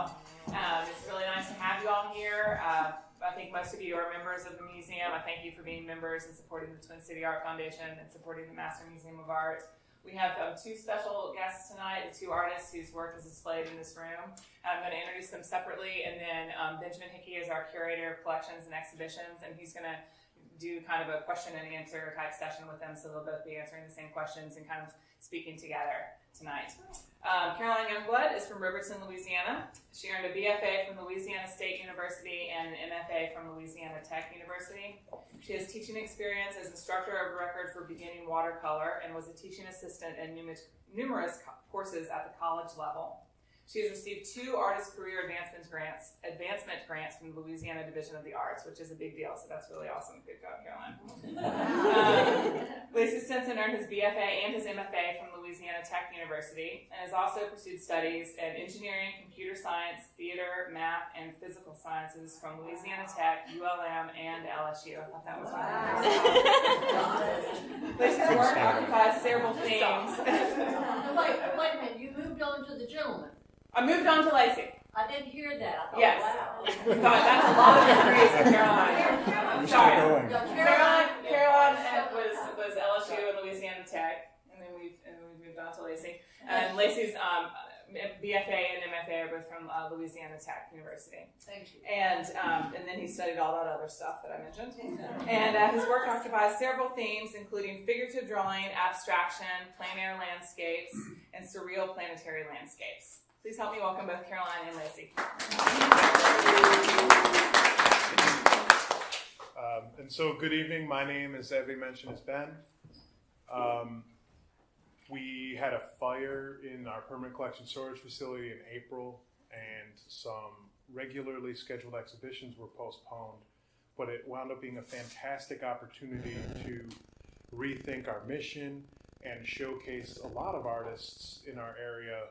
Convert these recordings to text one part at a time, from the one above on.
well. It's really nice to have you all here. I think most of you are members of the museum. I thank you for being members and supporting the Twin City Art Foundation and supporting the Masur Museum of Art. We have two special guests tonight, the two artists whose work is displayed in this room. I'm going to introduce them separately, and then Benjamin Hickey is our curator of collections and exhibitions, and he's going to do kind of a question and answer type session with them, so they'll both be answering the same questions and kind of speaking together tonight. Caroline Youngblood is from Riverton, Louisiana. She earned a BFA from Louisiana State University and an MFA from Louisiana Tech University. She has teaching experience as instructor of record for beginning watercolor and was a teaching assistant in numerous courses at the college level. She has received 2 Artist Career Advancement grants from the Louisiana Division of the Arts, which is a big deal, so that's really awesome. Good job, Caroline. Lacey Stinson earned his BFA and his MFA from Louisiana Tech University and has also pursued studies in engineering, computer science, theater, math, and physical sciences from Louisiana Tech, ULM, and LSU. I thought that was wonderful. Lacey's work occupies several themes. Wait a minute, you moved on to the gentleman. I moved on to Lacey. I didn't hear that. I thought, yes. Wow. That's a lot of degrees for Caroline. Sorry. Caroline was LSU and Louisiana Tech, and then we moved on to Lacey. And Lacey's BFA and MFA are both from Louisiana Tech University. Thank you. And then he studied all that other stuff that I mentioned. And his work occupies several themes, including figurative drawing, abstraction, plein air landscapes, and surreal planetary landscapes. Please help me welcome both Caroline and Lacey. And so, good evening. My name, as Evie mentioned, is Ben. We had a fire in our permanent collection storage facility in April, and some regularly scheduled exhibitions were postponed. But it wound up being a fantastic opportunity to rethink our mission and showcase a lot of artists in our area,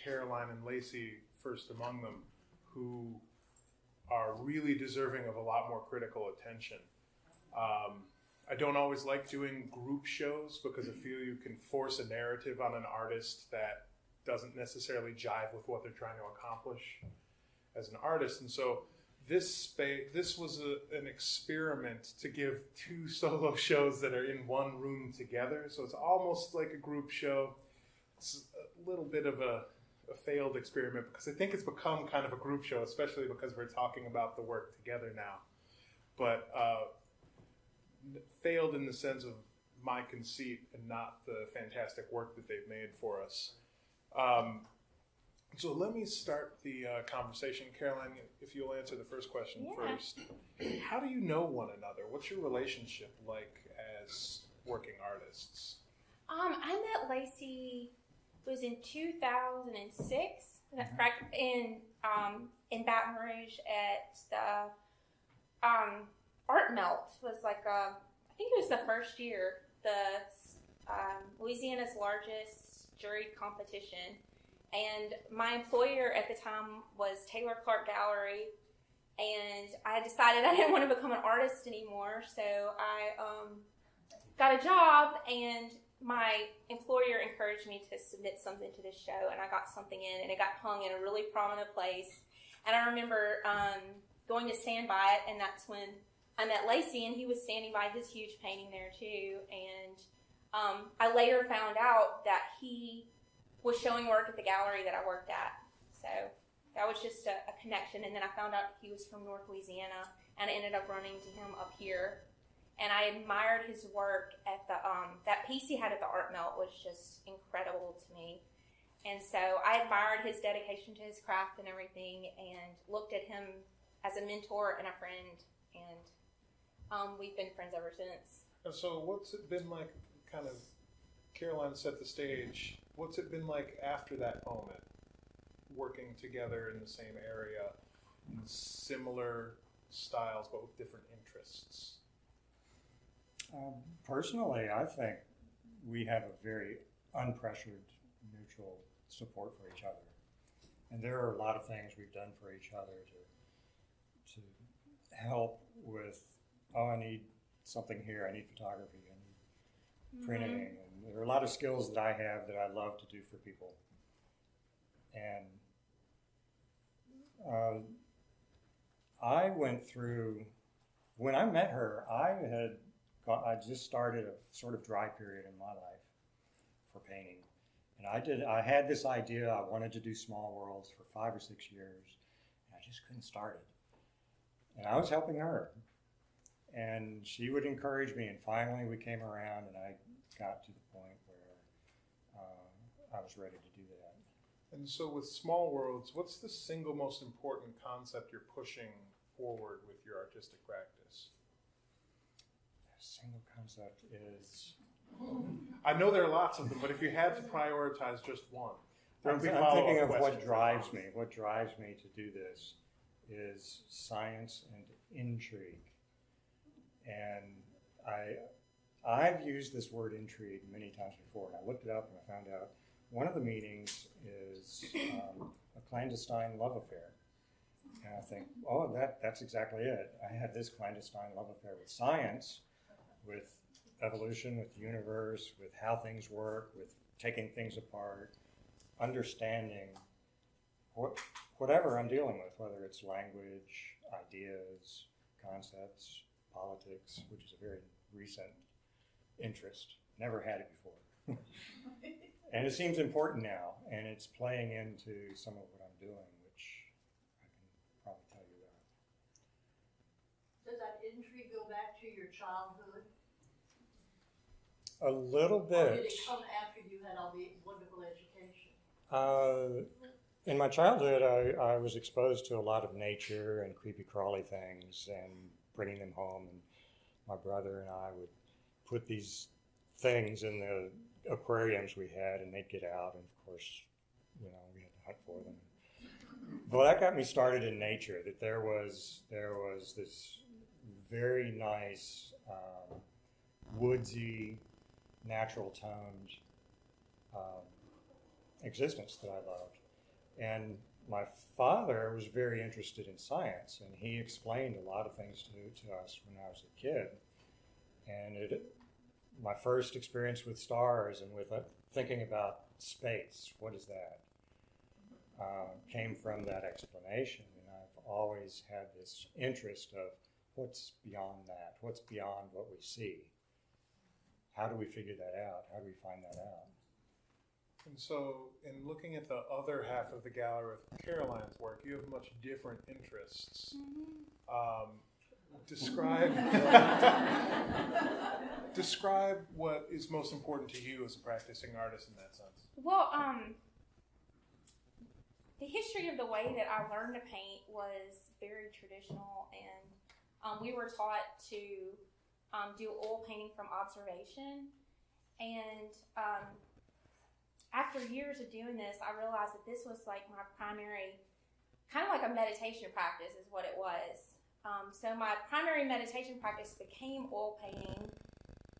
Caroline and Lacey first among them, who are really deserving of a lot more critical attention. I don't always like doing group shows because I feel you can force a narrative on an artist that doesn't necessarily jive with what they're trying to accomplish as an artist. And so this was an experiment to give 2 solo shows that are in one room together. So it's almost like a group show. It's a little bit of a failed experiment because I think it's become kind of a group show, especially because we're talking about the work together now. But failed in the sense of my conceit and not the fantastic work that they've made for us. So let me start the conversation. Caroline, if you'll answer the first question first. How do you know one another? What's your relationship like as working artists? I met Lacey was in 2006. That's correct. In Baton Rouge at the Art Melt was like I think it was the first year, the Louisiana's largest juried competition, and my employer at the time was Taylor Clark Gallery, and I decided I didn't want to become an artist anymore, so I got a job, and my employer encouraged me to submit something to this show, and I got something in, and it got hung in a really prominent place. And I remember going to stand by it, and that's when I met Lacey, and he was standing by his huge painting there too. And I later found out that he was showing work at the gallery that I worked at. So that was just a connection. And then I found out he was from North Louisiana, and I ended up running to him up here. And I admired his work at the, that piece he had at the Art Melt was just incredible to me. And so I admired his dedication to his craft and everything, and looked at him as a mentor and a friend, and we've been friends ever since. And so what's it been like, kind of, Caroline set the stage, what's it been like after that moment, working together in the same area, in similar styles, but with different interests? Personally, I think we have a very unpressured mutual support for each other. And there are a lot of things we've done for each other to help with, I need something here, I need photography, I need printing. And there are a lot of skills that I have that I love to do for people. And I went through, when I met her, I just started a sort of dry period in my life for painting. And I had this idea, I wanted to do small worlds for 5 or 6 years, and I just couldn't start it. And I was helping her. And she would encourage me, and finally we came around, and I got to the point where I was ready to do that. And so with Small Worlds, what's the single most important concept you're pushing forward with your artistic practice? The single concept is... I know there are lots of them, but if you had to prioritize just one. I'm thinking of what drives me. What drives me to do this is science and intrigue. And I've used this word intrigue many times before, and I looked it up and I found out one of the meanings is a clandestine love affair. And I think, oh, that's exactly it. I had this clandestine love affair with science, with evolution, with the universe, with how things work, with taking things apart, understanding whatever I'm dealing with, whether it's language, ideas, concepts, politics, which is a very recent interest. Never had it before. And it seems important now, and it's playing into some of what I'm doing, which I can probably tell you about. Does that intrigue go back to your childhood? A little Or bit. did it come after you had all the wonderful education? In my childhood, I was exposed to a lot of nature and creepy crawly things and bringing them home. And my brother and I would put these things in the aquariums we had, and they'd get out. And of course, we had to hunt for them. Well, that got me started in nature, that there was this very nice woodsy, natural toned existence that I loved. And my father was very interested in science, and he explained a lot of things to us when I was a kid. And my first experience with stars and with thinking about space, what is that, came from that explanation. And I've always had this interest of what's beyond that, what's beyond what we see. How do we figure that out? How do we find that out? And so, in looking at the other half of the gallery with Caroline's work, you have much different interests. Describe what is most important to you as a practicing artist in that sense. Well, the history of the way that I learned to paint was very traditional, and we were taught to do oil painting from observation. And after years of doing this, I realized that this was like my primary, kind of like a meditation practice is what it was. So my primary meditation practice became oil painting.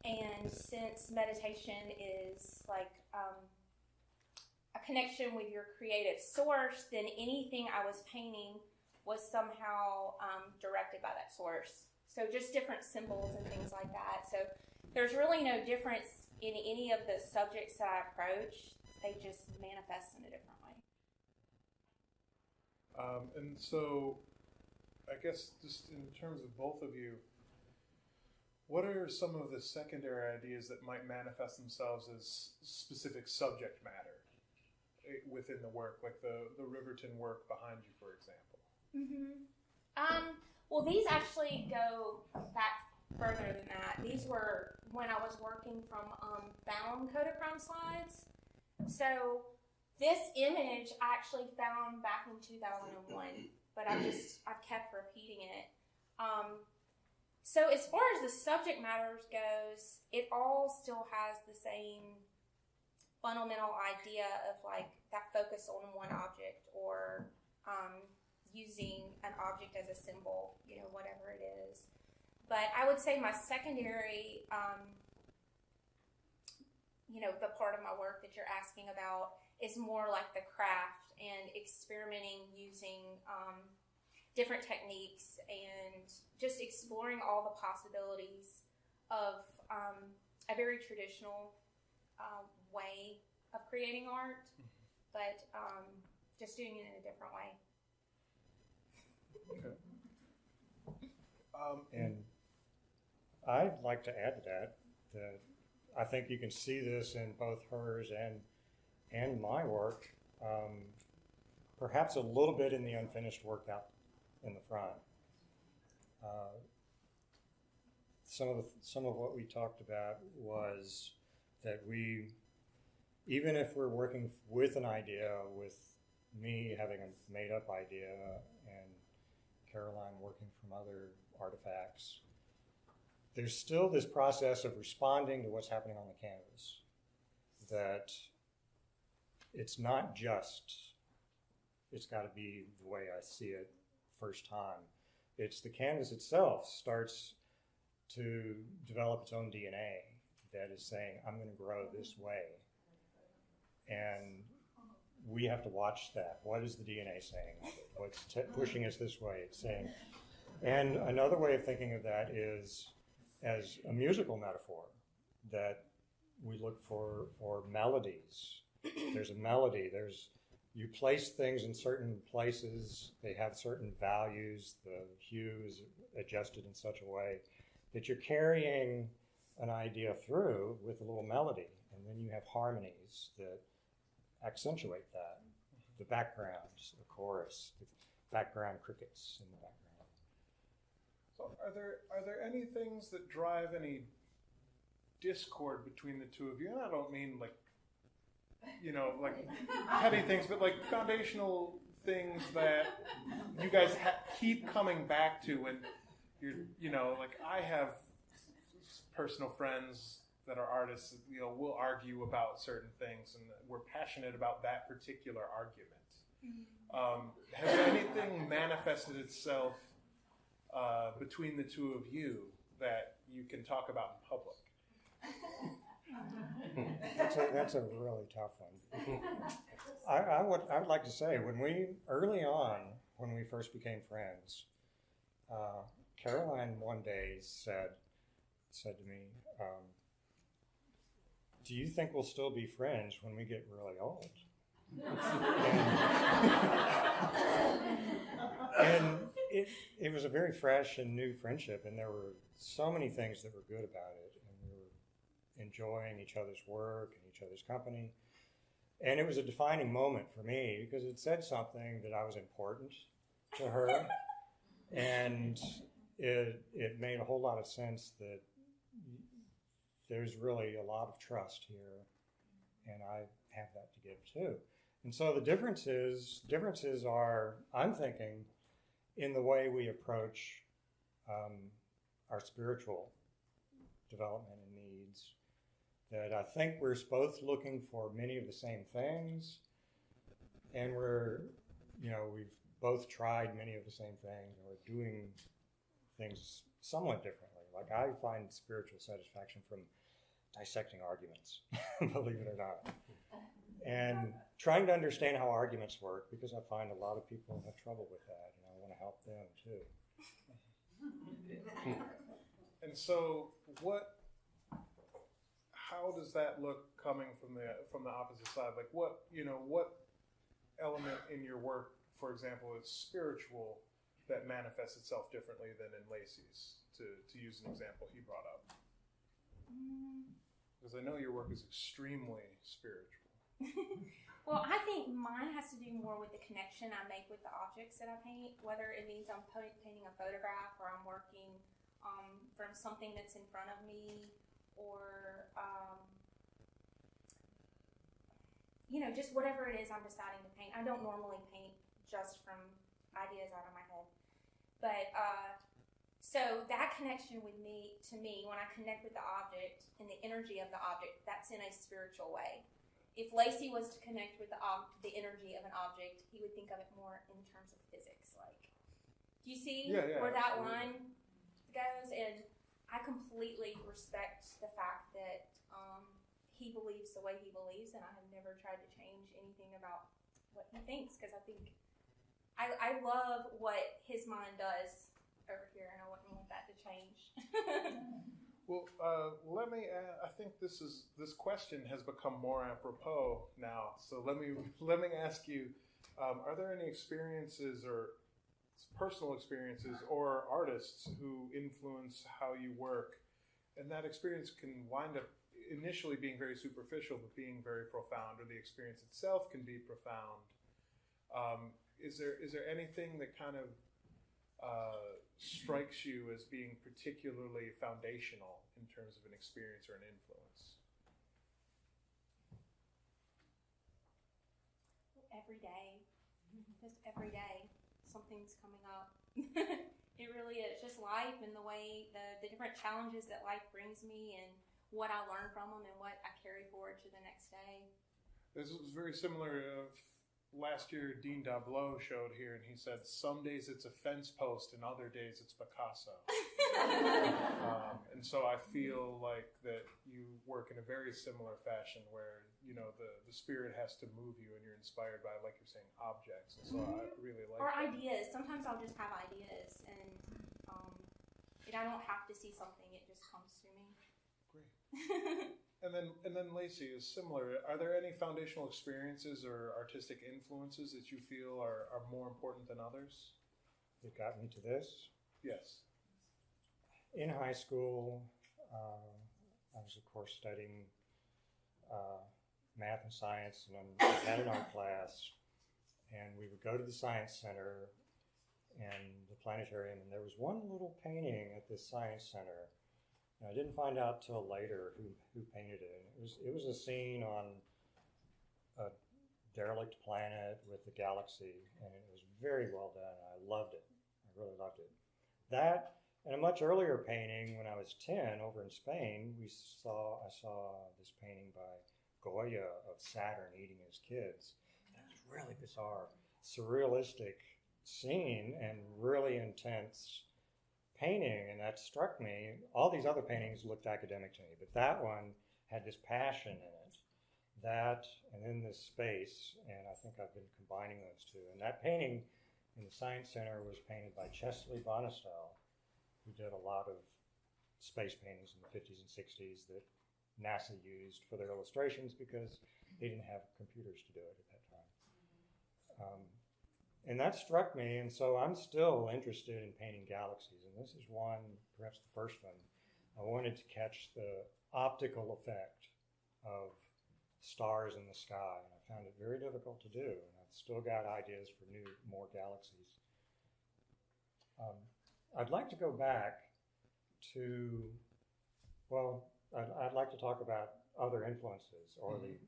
And since meditation is like a connection with your creative source, then anything I was painting was somehow directed by that source. So just different symbols and things like that. So there's really no difference in any of the subjects that I approach. They just manifest in a different way. And so, I guess just in terms of both of you, what are some of the secondary ideas that might manifest themselves as specific subject matter within the work, like the Riverton work behind you, for example? Mm-hmm. Well, these actually go back further than that. These were when I was working from bound Kodachrome slides. So this image I actually found back in 2001, but I've kept repeating it. So as far as the subject matter goes, it all still has the same fundamental idea of like that focus on one object or using an object as a symbol, whatever it is. But I would say my secondary, the part of my work that you're asking about is more like the craft and experimenting using different techniques and just exploring all the possibilities of a very traditional way of creating art, but just doing it in a different way. And I'd like to add to that I think you can see this in both hers and my work, perhaps a little bit in the unfinished work out in the front. Some of what we talked about was that we, even if we're working with an idea, with me having a made-up idea and Caroline working from other artifacts, there's still this process of responding to what's happening on the canvas. That it's not just, it's got to be the way I see it first time. It's the canvas itself starts to develop its own DNA that is saying, I'm going to grow this way. And we have to watch that. What is the DNA saying? What's pushing us this way? It's saying. And another way of thinking of that is as a musical metaphor, that we look for melodies. There's a melody. You place things in certain places. They have certain values. The hue is adjusted in such a way that you're carrying an idea through with a little melody. And then you have harmonies that accentuate that. The backgrounds, the chorus, the background crickets in the background. So are there any things that drive any discord between the two of you? And I don't mean like petty things, but like foundational things that you guys keep coming back to when you're, like I have personal friends that are artists, we'll argue about certain things and we're passionate about that particular argument. Has anything manifested itself between the two of you that you can talk about in public? That's a really tough one. I would like to say early on when we first became friends, Caroline one day said to me, do you think we'll still be friends when we get really old? And it was a very fresh and new friendship, and there were so many things that were good about it, and we were enjoying each other's work and each other's company. And it was a defining moment for me because it said something that I was important to her, and it made a whole lot of sense that there's really a lot of trust here, and I have that to give too. And so the differences are, I'm thinking, in the way we approach our spiritual development and needs, that I think we're both looking for many of the same things, and we've both tried many of the same things, and we're doing things somewhat differently. Like I find spiritual satisfaction from dissecting arguments, believe it or not. And trying to understand how arguments work, because I find a lot of people have trouble with that, and I want to help them too. And so how does that look coming from the opposite side? Like what element in your work, for example, is spiritual that manifests itself differently than in Lacey's, to use an example he brought up? Because I know your work is extremely spiritual. Well, I think mine has to do more with the connection I make with the objects that I paint, whether it means I'm painting a photograph or I'm working from something that's in front of me, or just whatever it is I'm deciding to paint. I don't normally paint just from ideas out of my head, but so that connection to me, when I connect with the object and the energy of the object, that's in a spiritual way. If Lacey was to connect with the energy of an object, he would think of it more in terms of physics. Like, do you see where that line goes? And I completely respect the fact that he believes the way he believes, and I have never tried to change anything about what he thinks, because I think I love what his mind does over here, and I wouldn't want that to change. Well, I think this question has become more apropos now. So let me ask you: are there any experiences or personal experiences or artists who influence how you work, and that experience can wind up initially being very superficial but being very profound, or the experience itself can be profound. Is there anything that kind of strikes you as being particularly foundational in terms of an experience or an influence? Every day, just every day, something's coming up. It really is just life and the way the different challenges that life brings me and what I learn from them and what I carry forward to the next day. This was very similar. Last year, Dean Dablo showed here, and he said, some days it's a fence post, and other days it's Picasso. And so I feel like that you work in a very similar fashion where, you know, the spirit has to move you, and you're inspired by, like you're saying, objects. And so I really like or that. ideas. Sometimes I'll just have ideas, and I don't have to see something. It just comes to me. Great. And then Lacey is similar. Are there any foundational experiences or artistic influences that you feel are more important than others? That got me to this. Yes. In high school, I was, of course, studying math and science, and I had an art class, and we would go to the science center and the planetarium, and there was one little painting at this science center. And I didn't find out till later who painted it. It was a scene on a derelict planet with the galaxy, and it was very well done. I loved it. I really loved it. That and a much earlier painting when I was 10 over in Spain, I saw this painting by Goya of Saturn eating his kids. That was really bizarre, surrealistic scene and really intense painting, and that struck me. All these other paintings looked academic to me, but that one had this passion in it. That, and then this space, and I think I've been combining those two. And that painting in the Science Center was painted by Chesley Bonistel, who did a lot of space paintings in the 50s and 60s that NASA used for their illustrations because they didn't have computers to do it at that time. And that struck me, and so I'm still interested in painting galaxies. And this is one, perhaps the first one. I wanted to catch the optical effect of stars in the sky, and I found it very difficult to do. And I've still got ideas for more galaxies. I'd like to go back to, well, I'd like to talk about other influences or the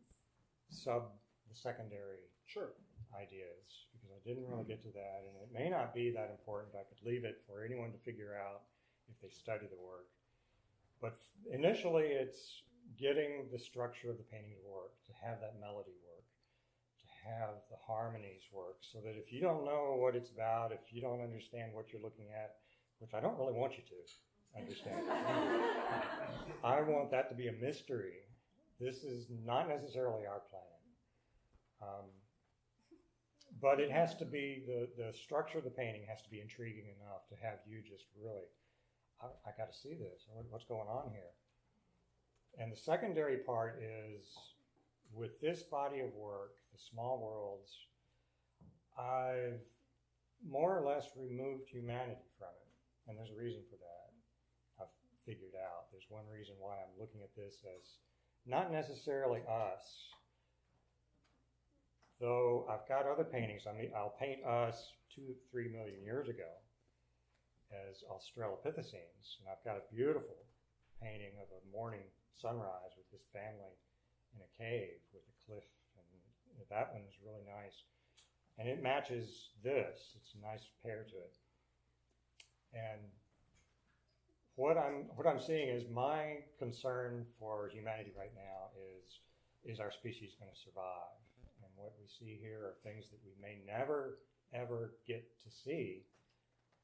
secondary Sure. ideas, because I didn't really get to that, and it may not be that important. I could leave it for anyone to figure out if they study the work. But initially, it's getting the structure of the painting to work, to have that melody work, to have the harmonies work, so that if you don't know what it's about, if you don't understand what you're looking at, which I don't really want you to understand, I want that to be a mystery. This is not necessarily our planet. But it has to be, the structure of the painting has to be intriguing enough to have you just really, I got to see this. What's going on here? And the secondary part is, with this body of work, the small worlds, I've more or less removed humanity from it. And there's a reason for that. I've figured out. There's one reason why I'm looking at this as not necessarily us, though I've got other paintings. I mean, I'll paint us 2-3 million years ago as Australopithecines, and I've got a beautiful painting of a morning sunrise with this family in a cave with a cliff, and that one is really nice. And it matches this. It's a nice pair to it. And what I'm seeing is my concern for humanity right now is our species going to survive? And what we see here are things that we may never, ever get to see,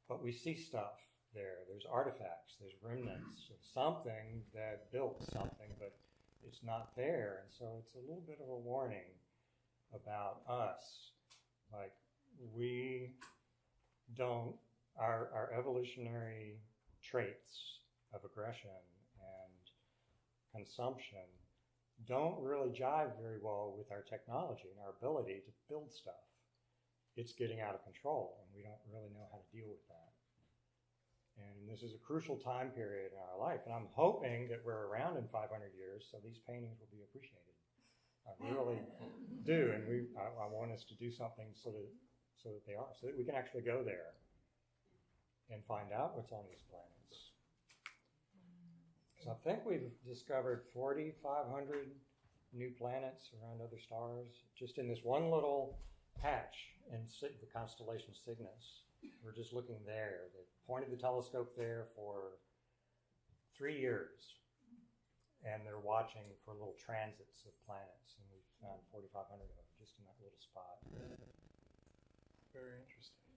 but we see stuff there. There's artifacts, there's remnants of something that built something, but it's not there. And so it's a little bit of a warning about us. Like, we don't, our evolutionary traits of aggression and consumption don't really jive very well with our technology and our ability to build stuff. it's getting out of control, and we don't really know how to deal with that. And this is a crucial time period in our life, and I'm hoping that we're around in 500 years, so these paintings will be appreciated. I really do, and I want us to do something so that they are, so that we can actually go there and find out what's on these planets. So I think we've discovered 4,500 new planets around other stars just in this one little patch in the constellation Cygnus. We're just looking there. They pointed the telescope there for 3 years, and they're watching for little transits of planets, and we've found 4,500 of them just in that little spot. Very interesting.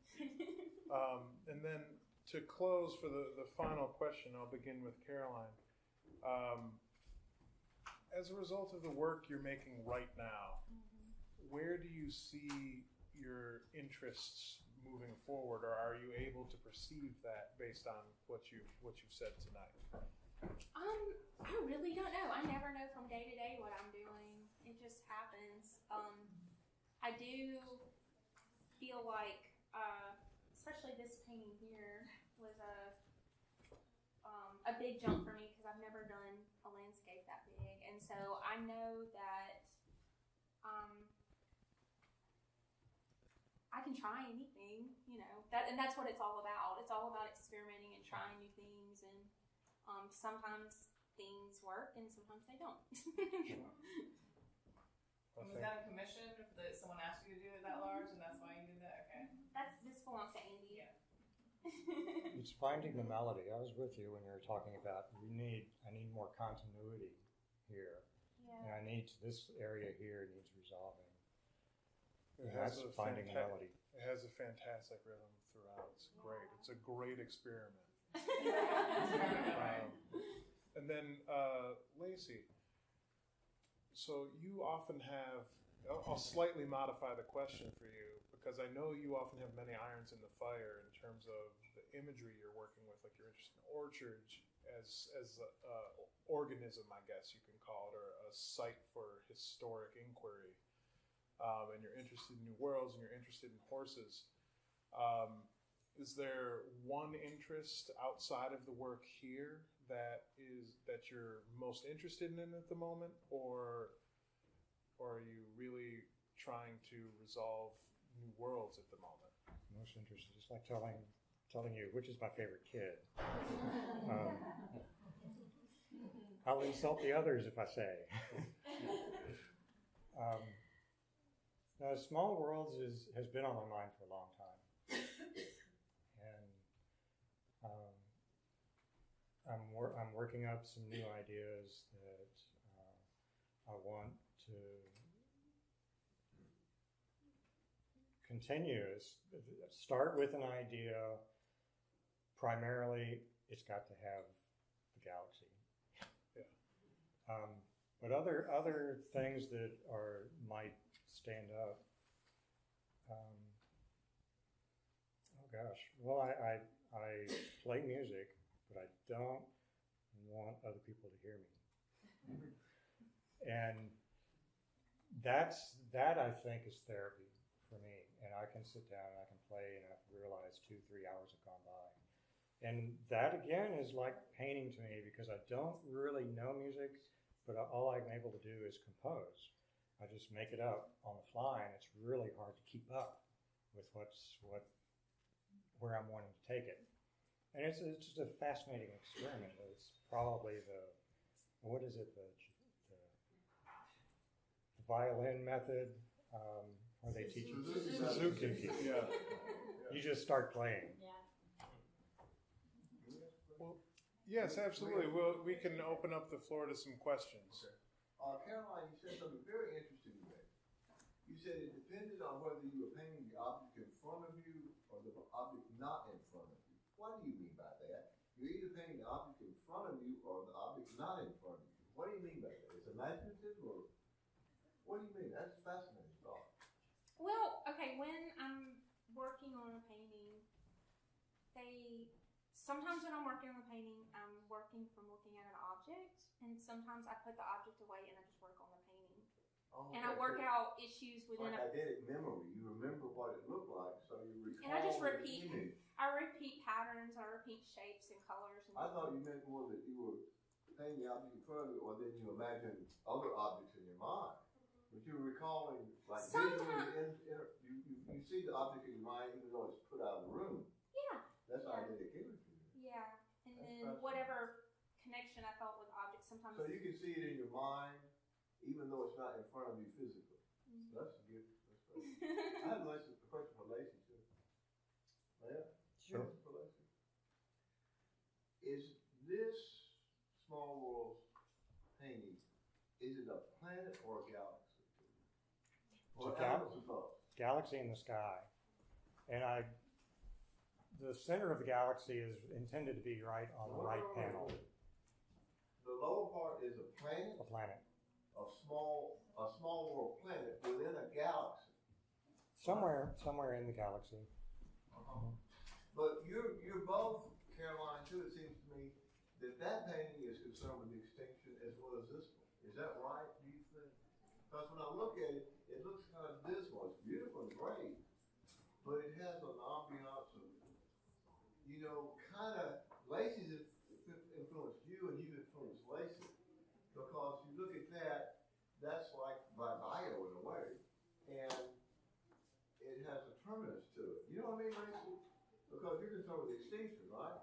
And then to close for the final question, I'll begin with Caroline. As a result of the work you're making right now, where do you see your interests moving forward, or are you able to perceive that based on what you've said tonight? I really don't know. I never know from day to day what I'm doing. It just happens. I do feel like, especially this painting here was a big jump for me because I've never done a landscape that big, and so I know that I can try anything, and that's what it's all about. It's all about experimenting and trying new things, and sometimes things work and sometimes they don't. Was that a commission that someone asked you to do it that large, and that's why you did that? Okay. This belongs to Andy. Yeah. It's finding the melody. I was with you when you were talking about I need more continuity here. Yeah. And this area here needs resolving. It has finding a melody. It has a fantastic rhythm throughout. It's great. It's a great experiment. And then Lacey, so you often have, I'll slightly modify the question for you, because I know you often have many irons in the fire in terms of the imagery you're working with, like you're interested in orchards as a organism, I guess you can call it, or a site for historic inquiry. And you're interested in new worlds, and you're interested in horses. Is there one interest outside of the work here that you're most interested in at the moment, or are you really trying to resolve new worlds at the moment? Most interested, just like telling you which is my favorite kid. I'll insult the others if I say. Now, Small Worlds has been on my mind for a long time, and I'm working up some new ideas that I want to continue. Start with an idea. Primarily, it's got to have the galaxy. Yeah. But other things that might stand up. Oh gosh. Well, I play music, but I don't want other people to hear me. And that I think is therapy for me. And I can sit down and I can play, and I realize 2-3 hours have gone by. And that again is like painting to me, because I don't really know music, but all I'm able to do is compose. I just make it up on the fly, and it's really hard to keep up with where I'm wanting to take it. And it's just a fascinating experiment. It's probably the violin method, where they teach you Suzuki. Yeah. You just start playing. Yeah. Well, yes, absolutely. Well, we can open up the floor to some questions. Okay. Caroline, you said something very interesting today. You said it depended on whether you were painting the object in front of you or the object not in front of you. What do you mean by that? You're either painting the object in front of you or the object not in front of you. What do you mean by that? It's imaginative, or what do you mean? That's a fascinating thought. Well, okay, when I'm working on a painting, sometimes when I'm working on a painting, I'm working from looking at an object, and sometimes I put the object away and I just work on the painting. and I work out issues within like eidetic memory. You remember what it looked like, so you recall. And I just the repeat. image. I repeat patterns. I repeat shapes and colors. And I thought you meant more that you were painting the object in front of you, or then you imagine other objects in your mind. But you're recalling, like visually, you see the object in your mind even though it's put out of the room. Yeah. That's Yeah. eidetic imagery. Yeah, and That's then whatever connection I felt with objects, sometimes. So you can see it in your mind, even though it's not in front of you physically. Mm-hmm. That's good. I have a question for Lacey too. Yeah. Sure. For Lacey. Is this Small World painting? Is it a planet or a galaxy? Or elements of both? Galaxy in the sky, and the center of the galaxy is intended to be right on the right panel. The lower part is a planet. A planet. A small world planet within a galaxy. Somewhere in the galaxy. Uh-huh. But you're both, Caroline, too, it seems to me, that painting is concerned with extinction as well as this one. Is that right, do you think? Because when I look at it, it looks kind of dismal. It's beautiful and great, but it has an ambiance of, kind of, Lacey's influenced you and you've influenced Lacey. Because you look at that, that's like my bio in a way, and it has a terminus to it. You know what I mean, Lacey? Because you're concerned with extinction, right?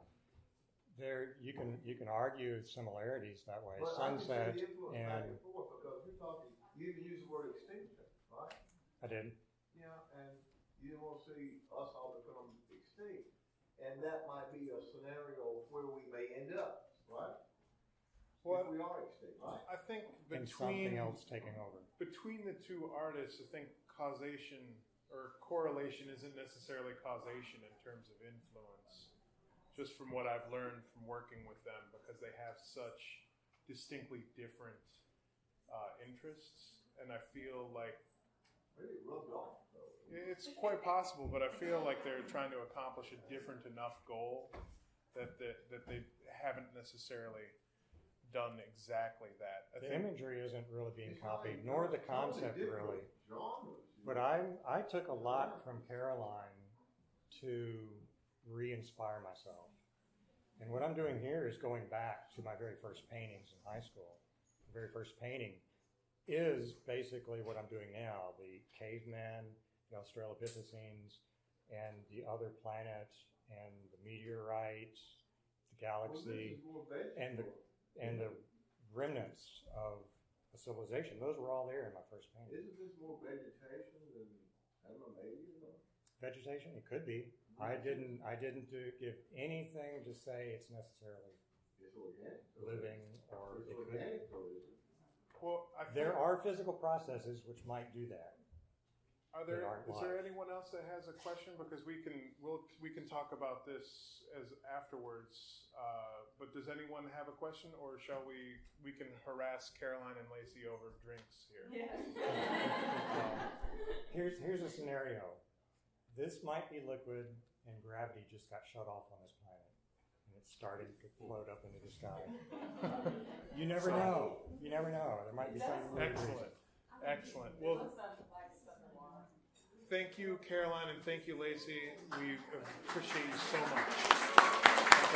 There, you can argue similarities that way. But Sunset I can see the influence back and and forth because you're talking. You even use the word extinction, right? I did. Yeah, and you want to see us all become extinct, and that might be a scenario where we may end up, right? Well, if we are extinct, right? I think And something else taking over. between the two artists, I think causation or correlation isn't necessarily causation in terms of influence. Just from what I've learned from working with them, because they have such distinctly different interests, and I feel like Maybe it rubbed off, though. it's quite possible, but I feel like they're trying to accomplish a different enough goal that they haven't necessarily done exactly that. The imagery isn't really being It's copied, like nor the totally concept different really. genres, But I took a lot from Caroline to re-inspire myself. And what I'm doing here is going back to my very first paintings in high school. The very first painting is basically what I'm doing now. The cavemen, the Australopithecines, and the other planets, and the meteorite, the galaxy, and the remnants of a civilization. Those were all there in my first painting. Isn't this more vegetation than, I don't know, maybe? Vegetation? It could be. I didn't give anything to say it's necessarily It's organic. living or It's it could be. organic, or is it? Well, I think, There are physical processes which might do that. Is there live. anyone else that has a question? Because we can talk about this as afterwards. But does anyone have a question, or shall we can harass Caroline and Lacey over drinks here? Yes. Here's a scenario. This might be liquid, and gravity just got shut off on this planet, and it's starting to float up into the sky. You never know. You never know. There might be something really Excellent. reason. Excellent. Well, thank you, Caroline, and thank you, Lacey. We appreciate you so much.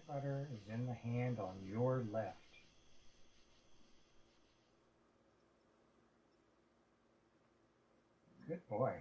peanut butter is in the hand on your left. Good boy.